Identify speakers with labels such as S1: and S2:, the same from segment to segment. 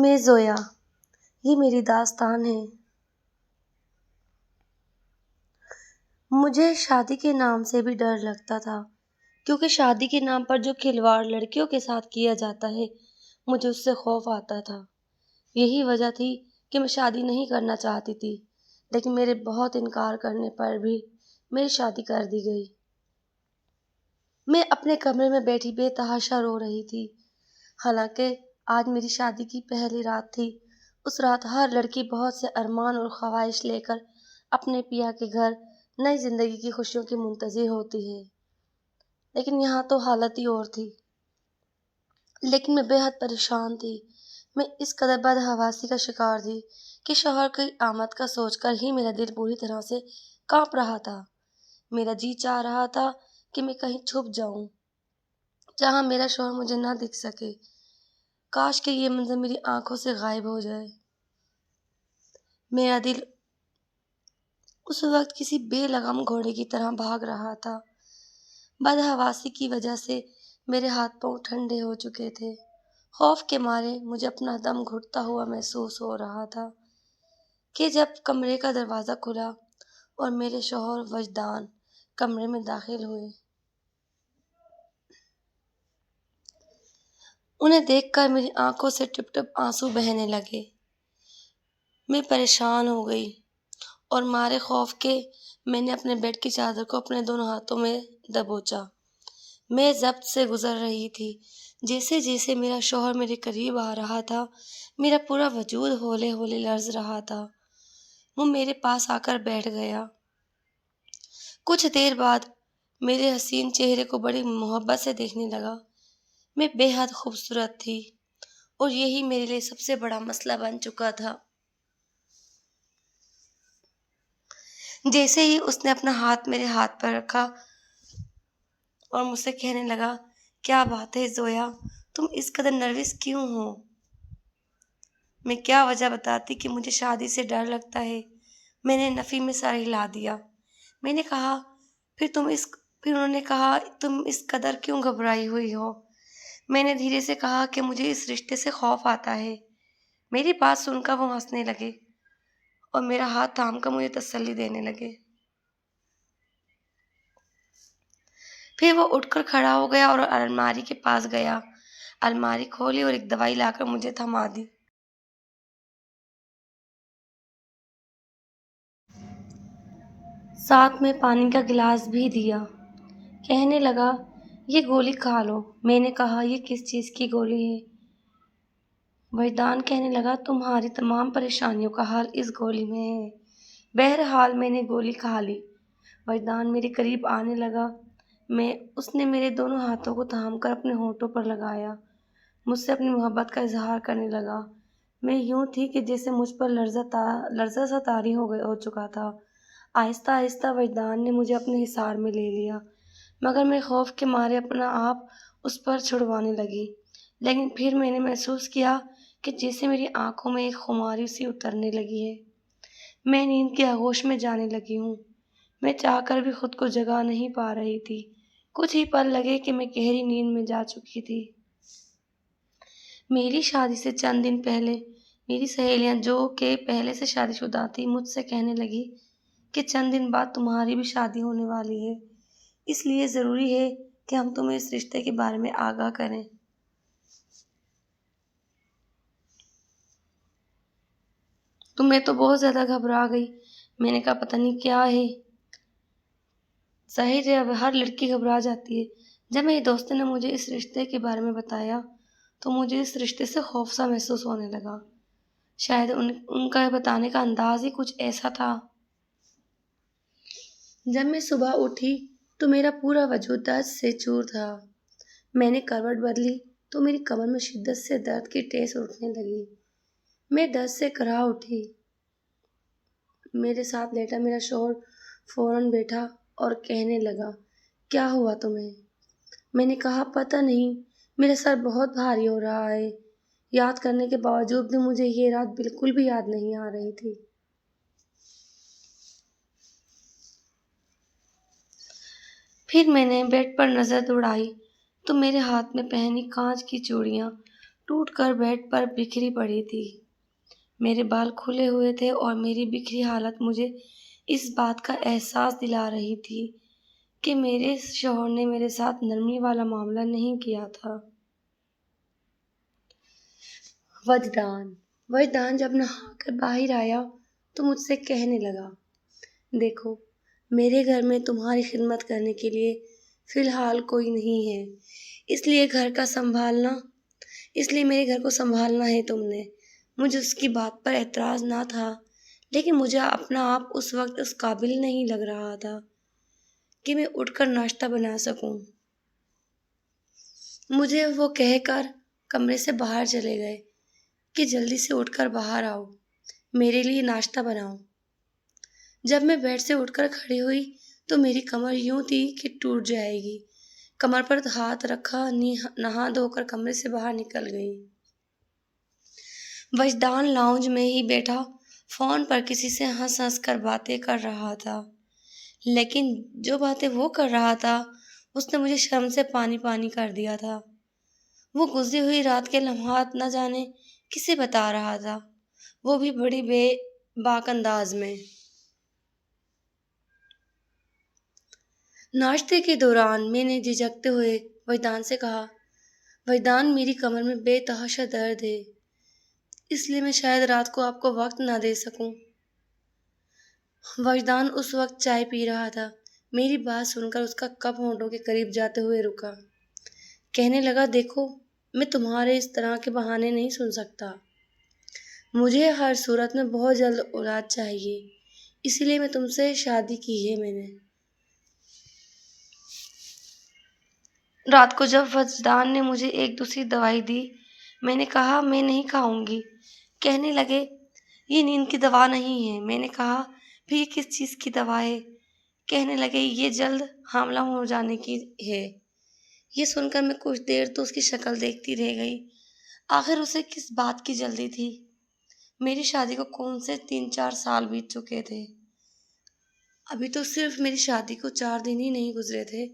S1: میں زویا، یہ میری داستان ہے۔ مجھے شادی کے نام سے بھی ڈر لگتا تھا، کیونکہ شادی کے نام پر جو کھلواڑ لڑکیوں کے ساتھ کیا جاتا ہے، مجھے اس سے خوف آتا تھا۔ یہی وجہ تھی کہ میں شادی نہیں کرنا چاہتی تھی، لیکن میرے بہت انکار کرنے پر بھی میری شادی کر دی گئی۔ میں اپنے کمرے میں بیٹھی بے تحاشا رو رہی تھی، حالانکہ آج میری شادی کی پہلی رات تھی۔ اس رات ہر لڑکی بہت سے ارمان اور خواہش لے کر اپنے پیا کے گھر نئی زندگی کی خوشیوں کی منتظر ہوتی ہے، لیکن یہاں تو حالت ہی اور تھی۔ لیکن میں بے حد پریشان تھی۔ میں اس قدر بدحواسی کا شکار تھی کہ شوہر کی آمد کا سوچ کر ہی میرا دل پوری طرح سے کانپ رہا تھا۔ میرا جی چاہ رہا تھا کہ میں کہیں چھپ جاؤں جہاں میرا شوہر مجھے نہ دکھ سکے۔ کاش کہ یہ منظر میری آنکھوں سے غائب ہو جائے۔ میرا دل اس وقت کسی بے لگام گھوڑے کی طرح بھاگ رہا تھا۔ بدحواسی کی وجہ سے میرے ہاتھ پاؤں ٹھنڈے ہو چکے تھے۔ خوف کے مارے مجھے اپنا دم گھٹتا ہوا محسوس ہو رہا تھا کہ جب کمرے کا دروازہ کھلا اور میرے شوہر وجدان کمرے میں داخل ہوئے، انہیں دیکھ کر میری آنکھوں سے ٹپ ٹپ آنسو بہنے لگے۔ میں پریشان ہو گئی اور مارے خوف کے میں نے اپنے بیڈ کی چادر کو اپنے دونوں ہاتھوں میں دبوچا۔ میں ضبط سے گزر رہی تھی۔ جیسے جیسے میرا شوہر میرے قریب آ رہا تھا، میرا پورا وجود ہولے ہولے لرز رہا تھا۔ وہ میرے پاس آ کر بیٹھ گیا۔ کچھ دیر بعد میرے حسین چہرے کو بڑی محبت سے دیکھنے لگا۔ میں بے حد خوبصورت تھی اور یہی میرے لیے سب سے بڑا مسئلہ بن چکا تھا۔ جیسے ہی اس نے اپنا ہاتھ میرے ہاتھ پر رکھا اور مجھ سے کہنے لگا، کیا بات ہے زویا، تم اس قدر نروس کیوں ہو؟ میں کیا وجہ بتاتی کہ مجھے شادی سے ڈر لگتا ہے۔ میں نے نفی میں سر ہلا دیا۔ میں نے کہا، پھر انہوں نے کہا، تم اس قدر کیوں گھبرائی ہوئی ہو؟ میں نے دھیرے سے کہا کہ مجھے اس رشتے سے خوف آتا ہے۔ میری بات سن کر وہ ہنسنے لگے اور میرا ہاتھ تھام کر مجھے تسلی دینے لگے۔ پھر وہ اٹھ کر کھڑا ہو گیا اور الماری کے پاس گیا، الماری کھولی اور ایک دوائی لا کر مجھے تھما دی۔ ساتھ میں پانی کا گلاس بھی دیا۔ کہنے لگا، یہ گولی کھا لو۔ میں نے کہا، یہ کس چیز کی گولی ہے؟ وجدان کہنے لگا، تمہاری تمام پریشانیوں کا حل اس گولی میں ہے۔ بہرحال میں نے گولی کھا لی۔ وجدان میرے قریب آنے لگا۔ اس نے میرے دونوں ہاتھوں کو تھام کر اپنے ہونٹوں پر لگایا، مجھ سے اپنی محبت کا اظہار کرنے لگا۔ میں یوں تھی کہ جیسے مجھ پر لرزہ سا طاری ہو چکا تھا۔ آہستہ آہستہ وجدان نے مجھے اپنے حصار میں لے لیا، مگر میں خوف کے مارے اپنا آپ اس پر چھڑوانے لگی۔ لیکن پھر میں نے محسوس کیا کہ جیسے میری آنکھوں میں ایک خماری سی اترنے لگی ہے۔ میں نیند کے آغوش میں جانے لگی ہوں۔ میں چاہ کر بھی خود کو جگا نہیں پا رہی تھی۔ کچھ ہی پل لگے کہ میں گہری نیند میں جا چکی تھی۔ میری شادی سے چند دن پہلے میری سہیلیاں جو کہ پہلے سے شادی شدہ تھی، مجھ سے کہنے لگی کہ چند دن بعد تمہاری بھی شادی ہونے والی ہے، اس لیے ضروری ہے کہ ہم تمہیں اس رشتے کے بارے میں آگاہ کریں۔ میں تو بہت زیادہ گھبرا گئی۔ میں نے کہا، پتہ نہیں کیا ہے۔ ظاہر ہے اب ہر لڑکی گھبرا جاتی ہے۔ جب میری دوست نے مجھے اس رشتے کے بارے میں بتایا تو مجھے اس رشتے سے خوف سا محسوس ہونے لگا۔ شاید ان کا بتانے کا انداز ہی کچھ ایسا تھا۔ جب میں صبح اٹھی تو میرا پورا وجود درد سے چور تھا۔ میں نے کروٹ بدلی تو میری کمر میں شدت سے درد کی ٹیس اٹھنے لگی۔ میں درد سے کراہ اٹھی۔ میرے ساتھ لیٹا میرا شوہر فوراً بیٹھا اور کہنے لگا، کیا ہوا تمہیں؟ میں نے کہا، پتہ نہیں، میرا سر بہت بھاری ہو رہا ہے۔ یاد کرنے کے باوجود بھی مجھے یہ رات بالکل بھی یاد نہیں آ رہی تھی۔ پھر میں نے بیڈ پر نظر دوڑائی تو میرے ہاتھ میں پہنی کانچ کی چوڑیاں ٹوٹ کر بیڈ پر بکھری پڑی تھی۔ میرے بال کھلے ہوئے تھے اور میری بکھری حالت مجھے اس بات کا احساس دلا رہی تھی کہ میرے شوہر نے میرے ساتھ نرمی والا معاملہ نہیں کیا تھا۔ وجدان جب نہا کر باہر آیا تو مجھ سے کہنے لگا، دیکھو، میرے گھر میں تمہاری خدمت کرنے کے لیے فی الحال کوئی نہیں ہے، اس لیے میرے گھر کو سنبھالنا ہے تم نے۔ مجھے اس کی بات پر اعتراض نہ تھا، لیکن مجھے اپنا آپ اس وقت اس قابل نہیں لگ رہا تھا کہ میں اٹھ کر ناشتہ بنا سکوں۔ مجھے وہ کہہ کر کمرے سے باہر چلے گئے کہ جلدی سے اٹھ کر باہر آؤ، میرے لیے ناشتہ بناؤ۔ جب میں بیڈ سے اٹھ کر کھڑی ہوئی تو میری کمر یوں تھی کہ ٹوٹ جائے گی۔ کمر پر ہاتھ رکھا، نہا دھو کر کمرے سے باہر نکل گئی۔ وجدان لاؤنج میں ہی بیٹھا فون پر کسی سے ہنس ہنس کر باتیں کر رہا تھا، لیکن جو باتیں وہ کر رہا تھا اس نے مجھے شرم سے پانی پانی کر دیا تھا۔ وہ گزری ہوئی رات کے لمحات نہ جانے کسے بتا رہا تھا، وہ بھی بڑی بے باک انداز میں۔ ناشتے کے دوران میں نے جھجکتے ہوئے وجدان سے کہا، وجدان، میری کمر میں بے تحاشا درد ہے، اس لیے میں شاید رات کو آپ کو وقت نہ دے سکوں۔ وجدان اس وقت چائے پی رہا تھا۔ میری بات سن کر اس کا کپ ہونٹوں کے قریب جاتے ہوئے رکا۔ کہنے لگا، دیکھو، میں تمہارے اس طرح کے بہانے نہیں سن سکتا۔ مجھے ہر صورت میں بہت جلد اولاد چاہیے، اسی لیے میں تم سے شادی کی ہے۔ میں نے رات کو جب وجدان نے مجھے ایک دوسری دوائی دی، میں نے کہا، میں نہیں کھاؤں گی۔ کہنے لگے، یہ نیند کی دوا نہیں ہے۔ میں نے کہا، پھر یہ کس چیز کی دوا ہے؟ کہنے لگے، یہ جلد حاملہ ہو جانے کی ہے۔ یہ سن کر میں کچھ دیر تو اس کی شکل دیکھتی رہ گئی۔ آخر اسے کس بات کی جلدی تھی؟ میری شادی کو کون سے 3-4 سال بیت چکے تھے۔ ابھی تو صرف میری شادی کو 4 دن ہی نہیں گزرے تھے۔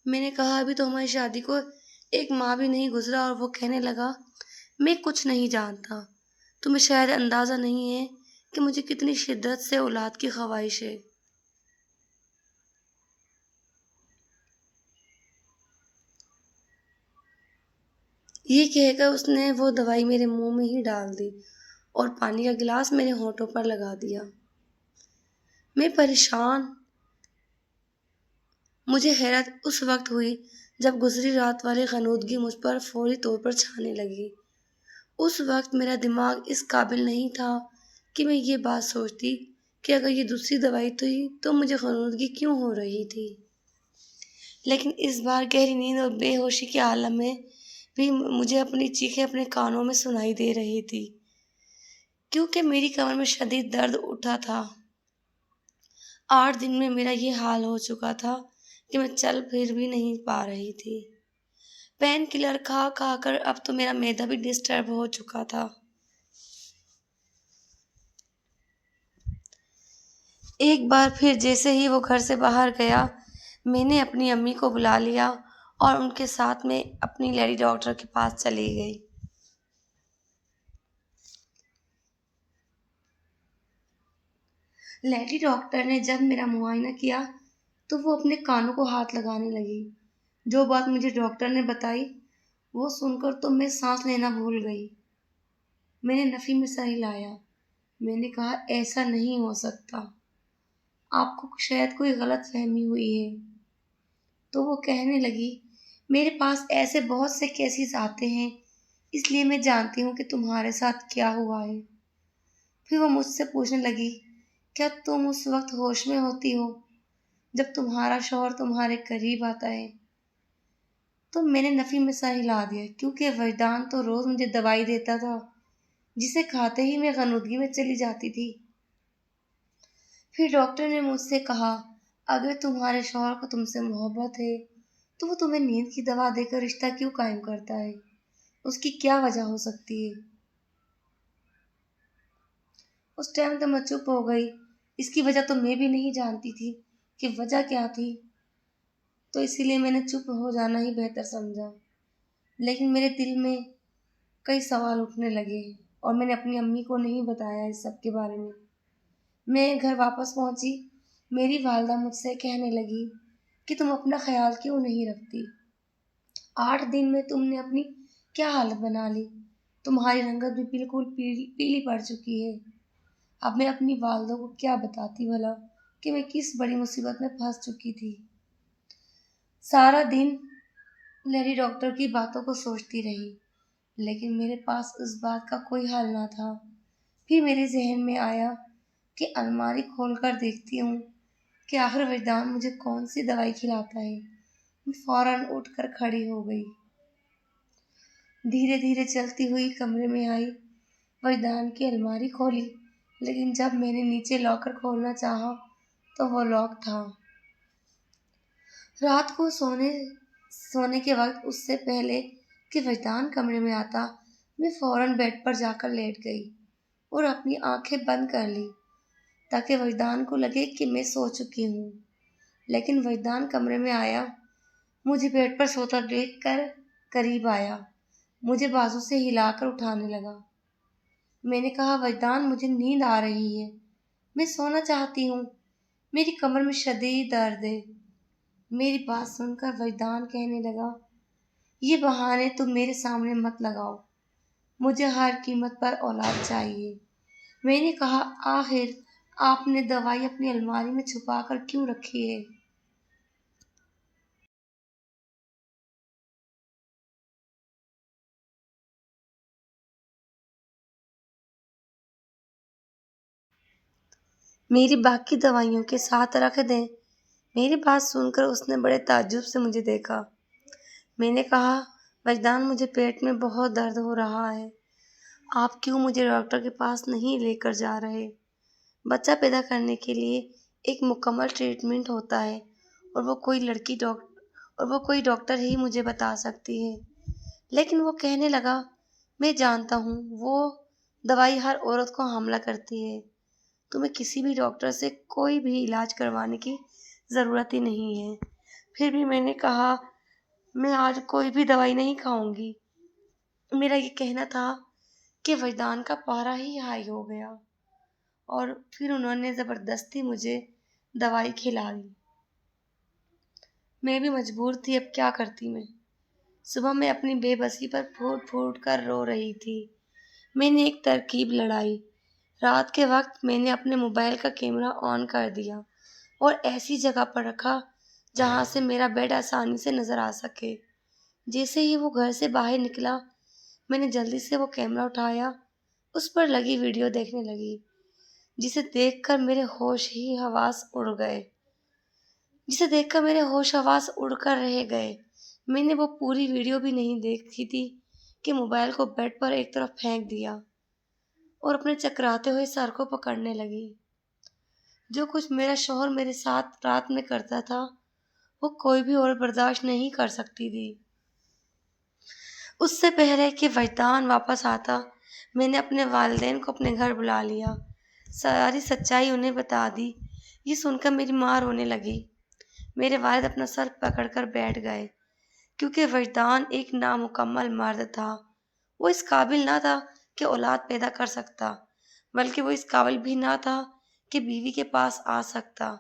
S1: میں نے کہا، ابھی تو ہماری شادی کو 1 ماہ بھی نہیں گزرا، اور وہ کہنے لگا، میں کچھ نہیں جانتا، تمہیں شاید اندازہ نہیں ہے کہ مجھے کتنی شدت سے اولاد کی خواہش ہے۔ یہ کہہ کر اس نے وہ دوائی میرے منہ میں ہی ڈال دی اور پانی کا گلاس میرے ہونٹوں پر لگا دیا۔ میں پریشان۔ مجھے حیرت اس وقت ہوئی جب گزری رات والی غنودگی مجھ پر فوری طور پر چھانے لگی۔ اس وقت میرا دماغ اس قابل نہیں تھا کہ میں یہ بات سوچتی کہ اگر یہ دوسری دوائی تھی تو مجھے غنودگی کیوں ہو رہی تھی۔ لیکن اس بار گہری نیند اور بے ہوشی کے عالم میں بھی مجھے اپنی چیخیں اپنے کانوں میں سنائی دے رہی تھی، کیونکہ میری کمر میں شدید درد اٹھا تھا۔ 8 دن میں میرا یہ حال ہو چکا تھا کہ میں چل پھر بھی نہیں پا رہی تھی۔ پین کلر کھا کھا کر اب تو میرا معدہ بھی ڈسٹرب ہو چکا تھا۔ ایک بار پھر جیسے ہی وہ گھر سے باہر گیا، میں نے اپنی امی کو بلا لیا اور ان کے ساتھ میں اپنی لیڈی ڈاکٹر کے پاس چلی گئی۔ لیڈی ڈاکٹر نے جب میرا معائنہ کیا تو وہ اپنے کانوں کو ہاتھ لگانے لگی۔ جو بات مجھے ڈاکٹر نے بتائی وہ سن کر تو میں سانس لینا بھول گئی۔ میں نے نفی میں سر ہلایا۔ میں نے کہا، ایسا نہیں ہو سکتا، آپ کو شاید کوئی غلط فہمی ہوئی ہے۔ تو وہ کہنے لگی، میرے پاس ایسے بہت سے کیسز آتے ہیں، اس لیے میں جانتی ہوں کہ تمہارے ساتھ کیا ہوا ہے۔ پھر وہ مجھ سے پوچھنے لگی، کیا تم اس وقت ہوش میں ہوتی ہو جب تمہارا شوہر تمہارے قریب آتا ہے؟ تو میں نے نفی میں سر ہلا دیا، کیونکہ وجدان تو روز مجھے دوائی دیتا تھا جسے کھاتے ہی میں غنودگی میں چلی جاتی تھی۔ پھر ڈاکٹر نے مجھ سے کہا، اگر تمہارے شوہر کو تم سے محبت ہے تو وہ تمہیں نیند کی دوا دے کر رشتہ کیوں قائم کرتا ہے؟ اس کی کیا وجہ ہو سکتی ہے؟ اس ٹائم تو میں چپ ہو گئی۔ اس کی وجہ تو میں بھی نہیں جانتی تھی کہ وجہ کیا تھی، تو اسی لیے میں نے چپ ہو جانا ہی بہتر سمجھا۔ لیکن میرے دل میں کئی سوال اٹھنے لگے اور میں نے اپنی امی کو نہیں بتایا اس سب کے بارے میں۔ میں گھر واپس پہنچی، میری والدہ مجھ سے کہنے لگی کہ تم اپنا خیال کیوں نہیں رکھتی؟ 8 دن میں تم نے اپنی کیا حالت بنا لی؟ تمہاری رنگت بھی بالکل پیلی پڑ چکی ہے۔ اب میں اپنی والدہ کو کیا بتاتی بھلا کہ میں کس بڑی مصیبت میں پھنس چکی تھی۔ سارا دن لیڈی ڈاکٹر کی باتوں کو سوچتی رہی، لیکن میرے پاس اس بات کا کوئی حل نہ تھا۔ پھر میرے ذہن میں آیا کہ الماری کھول کر دیکھتی ہوں کہ آخر وجدان مجھے کون سی دوائی کھلاتا ہے۔ میں فوراً اٹھ کر کھڑی ہو گئی، دھیرے دھیرے چلتی ہوئی کمرے میں آئی، وجدان کی الماری کھولی، لیکن جب میں نے نیچے لاکر کھولنا چاہا تو وہ لاک تھا۔ رات کو سونے کے وقت اس سے پہلے کہ وجدان کمرے میں آتا، میں فوراً بیڈ پر جا کر لیٹ گئی اور اپنی آنکھیں بند کر لی تاکہ وجدان کو لگے کہ میں سو چکی ہوں۔ لیکن وجدان کمرے میں آیا، مجھے بیڈ پر سوتا دیکھ کر قریب آیا، مجھے بازو سے ہلا کر اٹھانے لگا۔ میں نے کہا، وجدان مجھے نیند آ رہی ہے، میں سونا چاہتی ہوں، میری کمر میں شدید درد ہے۔ میری بات سن کر وجدان کہنے لگا، یہ بہانے تم میرے سامنے مت لگاؤ، مجھے ہر قیمت پر اولاد چاہیے۔ میں نے کہا، آخر آپ نے دوائی اپنی الماری میں چھپا کر کیوں رکھی ہے؟ میری باقی دوائیوں کے ساتھ رکھ دیں۔ میری بات سن کر اس نے بڑے تعجب سے مجھے دیکھا۔ میں نے کہا، وجدان مجھے پیٹ میں بہت درد ہو رہا ہے، آپ کیوں مجھے ڈاکٹر کے پاس نہیں لے کر جا رہے؟ بچہ پیدا کرنے کے لیے ایک مکمل ٹریٹمنٹ ہوتا ہے اور وہ کوئی ڈاکٹر ہی مجھے بتا سکتی ہے۔ لیکن وہ کہنے لگا، میں جانتا ہوں وہ دوائی ہر عورت کو حاملہ کرتی ہے، تمہیں کسی بھی ڈاکٹر سے کوئی بھی علاج کروانے کی ضرورت ہی نہیں ہے۔ پھر بھی میں نے کہا، میں آج کوئی بھی دوائی نہیں کھاؤں گی۔ میرا یہ کہنا تھا کہ وجدان کا پارا ہی ہائی ہو گیا اور پھر انہوں نے زبردستی مجھے دوائی کھلا دی۔ میں بھی مجبور تھی، اب کیا کرتی میں؟ صبح میں اپنی بے بسی پر پھوٹ پھوٹ کر رو رہی تھی۔ میں نے ایک ترکیب لڑائی۔ رات کے وقت میں نے اپنے موبائل کا کیمرہ آن کر دیا اور ایسی جگہ پر رکھا جہاں سے میرا بیڈ آسانی سے نظر آ سکے۔ جیسے ہی وہ گھر سے باہر نکلا، میں نے جلدی سے وہ کیمرہ اٹھایا، اس پر لگی ویڈیو دیکھنے لگی، جسے دیکھ کر میرے ہوش حواس اڑ کر رہ گئے۔ میں نے وہ پوری ویڈیو بھی نہیں دیکھی تھی کہ موبائل کو بیڈ پر ایک طرف پھینک دیا اور اپنے چکراتے ہوئے سر کو پکڑنے لگی۔ جو کچھ میرا شوہر میرے ساتھ رات میں کرتا تھا، وہ کوئی بھی اور برداشت نہیں کر سکتی تھی۔ اس سے پہلے کہ وجدان واپس آتا، میں نے اپنے والدین کو اپنے گھر بلا لیا، ساری سچائی انہیں بتا دی۔ یہ سن کر میری ماں رونے لگی۔ میرے والد اپنا سر پکڑ کر بیٹھ گئے، کیونکہ وجدان ایک نامکمل مرد تھا۔ وہ اس قابل نہ تھا کہ اولاد پیدا کر سکتا، بلکہ وہ اس قابل بھی نہ تھا کہ بیوی کے پاس آ سکتا۔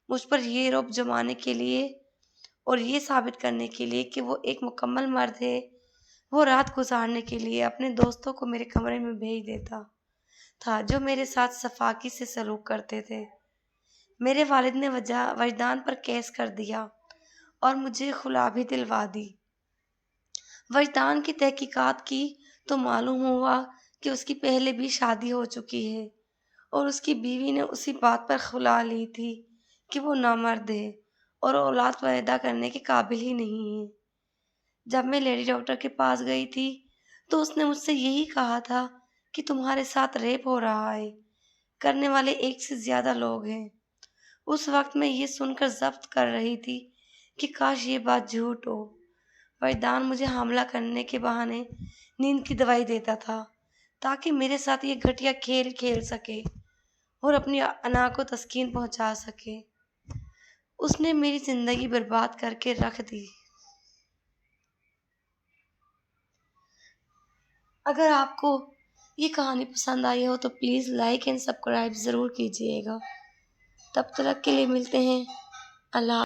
S1: مجھ پر یہ رعب جمانے کے لیے اور یہ ثابت کرنے کے لیے کہ وہ ایک مکمل مرد ہے، وہ رات گزارنے کے لیے اپنے دوستوں کو میرے کمرے میں بھیج دیتا تھا جو میرے ساتھ سفاکی سے سلوک کرتے تھے۔ میرے والد نے وجدان پر کیس کر دیا اور مجھے خلا بھی دلوا دی۔ وجدان کی تحقیقات کی تو معلوم ہوا کہ اس کی پہلے بھی شادی ہو چکی ہے اور اس کی بیوی نے اسی بات پر خلا لی تھی کہ وہ نامرد ہے اور اولاد پیدا کرنے کے قابل ہی نہیں ہے۔ جب میں لیڈی ڈاکٹر کے پاس گئی تھی تو اس نے مجھ سے یہی کہا تھا کہ تمہارے ساتھ ریپ ہو رہا ہے، کرنے والے ایک سے زیادہ لوگ ہیں۔ اس وقت میں یہ سن کر ضبط کر رہی تھی کہ کاش یہ بات جھوٹ ہو۔ وجدان مجھے حاملہ کرنے کے بہانے نیند کی دوائی دیتا تھا تاکہ میرے ساتھ یہ گھٹیا کھیل کھیل سکے اور اپنی انا کو تسکین پہنچا سکے۔ اس نے میری زندگی برباد کر کے رکھ دی۔ اگر آپ کو یہ کہانی پسند آئی ہو تو پلیز لائک اینڈ سبسکرائب ضرور کیجیے گا۔ تب تک کے لیے ملتے ہیں۔ اللہ